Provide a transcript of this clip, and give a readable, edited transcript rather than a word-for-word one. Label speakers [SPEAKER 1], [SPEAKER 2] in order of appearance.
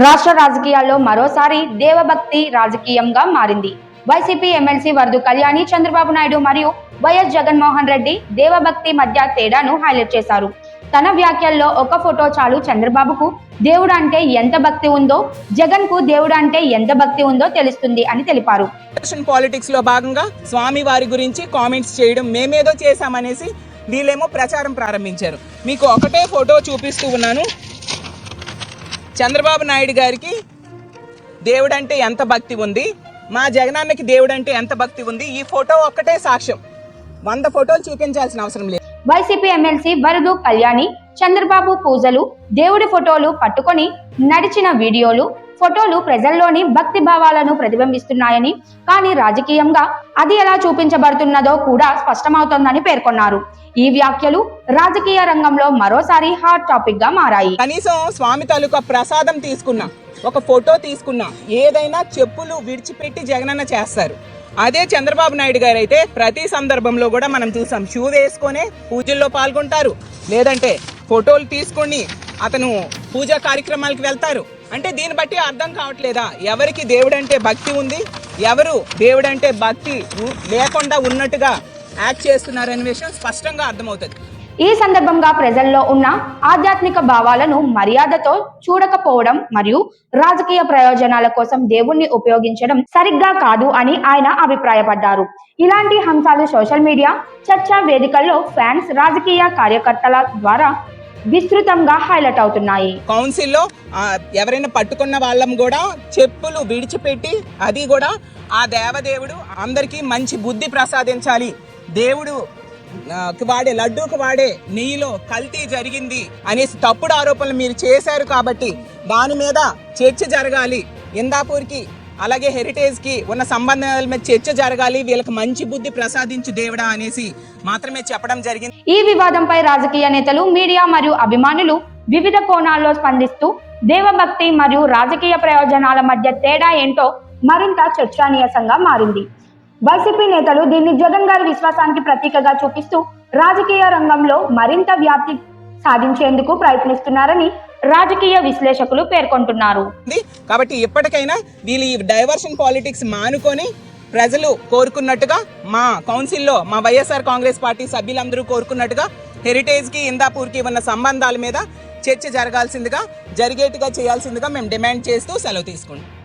[SPEAKER 1] రాష్ట్ర రాజకీయాల్లో మరోసారి దేవభక్తి రాజకీయంగా మారింది. వైసీపీ ఎమ్మెల్సీ వరదు కళ్యాణి చంద్రబాబు నాయుడు మరియు వైఎస్ జగన్మోహన్ రెడ్డి దేవభక్తి మధ్య తేడాను హైలైట్ చేశారు. తన వ్యాఖ్యల్లో ఒక ఫోటో చాలు చంద్రబాబుకు దేవుడు అంటే ఎంత భక్తి ఉందో, జగన్ కు దేవుడు అంటే ఎంత భక్తి ఉందో తెలుస్తుంది అని తెలిపారు.
[SPEAKER 2] పాలిటిక్స్ లో భాగంగా స్వామి వారి గురించి కామెంట్స్ చేయడం, మేమేదో చేశామనేసి వీళ్ళేమో ప్రచారం ప్రారంభించారు. మీకు ఒకటే ఫోటో చూపిస్తూ ఉన్నాను. చంద్రబాబు నాయుడు గారికి దేవుడు అంటే ఎంత భక్తి ఉంది, మా జగనన్నకి దేవుడు అంటే ఎంత భక్తి ఉంది, ఈ ఫోటో ఒక్కటే సాక్ష్యం. 100 ఫోటోలు చూపించాల్సిన అవసరం లేదు.
[SPEAKER 1] వైసీపీ ఎమ్మెల్సీ వరదు కళ్యాణి చంద్రబాబు పూజలు, దేవుడి ఫోటోలు పట్టుకొని నడిచిన వీడియోలు, ఫోటోలు ప్రజల్లోని భక్తి భావాలను ప్రతిబింబిస్తున్నాయని, కానీ రాజకీయంగా అది ఎలా చూపించబడుతున్నదో కూడా స్పష్టమవుతోందని పేర్కొన్నారు. ఈ వ్యాఖ్యలు రాజకీయ రంగంలో మరోసారి హాట్ టాపిక్ గా మారాయి.
[SPEAKER 2] కనీసం స్వామి తాలూకా ప్రసాదం తీసుకున్నా, ఒక ఫోటో తీసుకున్నా, ఏదైనా చెప్పులు విడిచిపెట్టి జగనన్న చేస్తారు. అదే చంద్రబాబు నాయుడు గారు అయితే ప్రతి సందర్భంలో కూడా మనం చూసాం, షూ వేసుకొనే పూజల్లో పాల్గొంటారు, లేదంటే ఫోటోలు తీసుకొని అతను పూజా కార్యక్రమాలకు వెళ్తారు. అంటే దీన్ని బట్టి అర్థం కావట్లేదా ఎవరికి దేవుడంటే భక్తి ఉంది, ఎవరు దేవుడంటే భక్తి లేకుండా ఉన్నట్టుగా యాక్ట్ చేస్తున్నారనే విషయం స్పష్టంగా అర్థమవుతుంది.
[SPEAKER 1] ఈ సందర్భంగా ప్రజల్లో ఉన్న ఆధ్యాత్మిక భావాలను మర్యాదతో చూడకపోవడం మరియు రాజకీయ ప్రయోజనాల కోసం దేవుణ్ణి ఉపయోగించడం సరిగ్గా కాదు అని ఆయన అభిప్రాయపడ్డారు. ఇలాంటి అంశాలు సోషల్ మీడియా చర్చా వేదికల్లో ఫ్యాన్స్, రాజకీయ కార్యకర్తల ద్వారా విస్తృతంగా హైలైట్ అవుతున్నాయి.
[SPEAKER 2] కౌన్సిల్లో ఎవరైనా పట్టుకున్న వాళ్ళం కూడా చెప్పులు విడిచిపెట్టి, అది కూడా ఆ దేవదేవుడు అందరికీ మంచి బుద్ధి ప్రసాదించాలి, దేవుడు వాడే లడ్డూకి వాడే నెయ్యిలో కల్తీ జరిగింది అనేసి తప్పుడు ఆరోపణలు మీరు చేశారు కాబట్టి దాని మీద చర్చ జరగాలి. ఇందాపూర్కి అలాగే హెరిటేజ్కి ఉన్న సంబంధాల మీద చర్చ జరగాలి, వీళ్ళకి మంచి బుద్ధి ప్రసాదించు దేవుడా అనేసి మాత్రమే చెప్పడం జరిగింది.
[SPEAKER 1] ఈ వివాదంపై రాజకీయ నేతలు, మీడియా మరియు అభిమానులు వివిధ కోణాల్లో స్పందిస్తూ దేవభక్తి మరియు రాజకీయ ప్రయోజనాల మధ్య తేడా ఏంటో మరింత చర్చనీయాంశంగా మారింది. వైసీపీ నేతలు దీన్ని జగన్ గారి విశ్వాసానికి ప్రతీకగా చూపిస్తూ రాజకీయ రంగంలో మరింత వ్యాప్తి సాధించేందుకు ప్రయత్నిస్తున్నారని రాజకీయ విశ్లేషకులు పేర్కొంటున్నారు.
[SPEAKER 2] కాబట్టి ఇప్పటికైనా వీళ్ళు ఈ డైవర్షన్ పాలిటిక్స్ మానుకొని ప్రజలు కోరుకున్నట్టుగా, మా కౌన్సిల్లో మా వైఎస్ఆర్ కాంగ్రెస్ పార్టీ సభ్యులందరూ కోరుకున్నట్టుగా హెరిటేజ్కి, ఇందాపూర్కి ఉన్న సంబంధాల మీద చర్చ జరిగేట్టుగా చేయాల్సిందిగా మేము డిమాండ్ చేస్తూ సెలవు తీసుకుంటాం.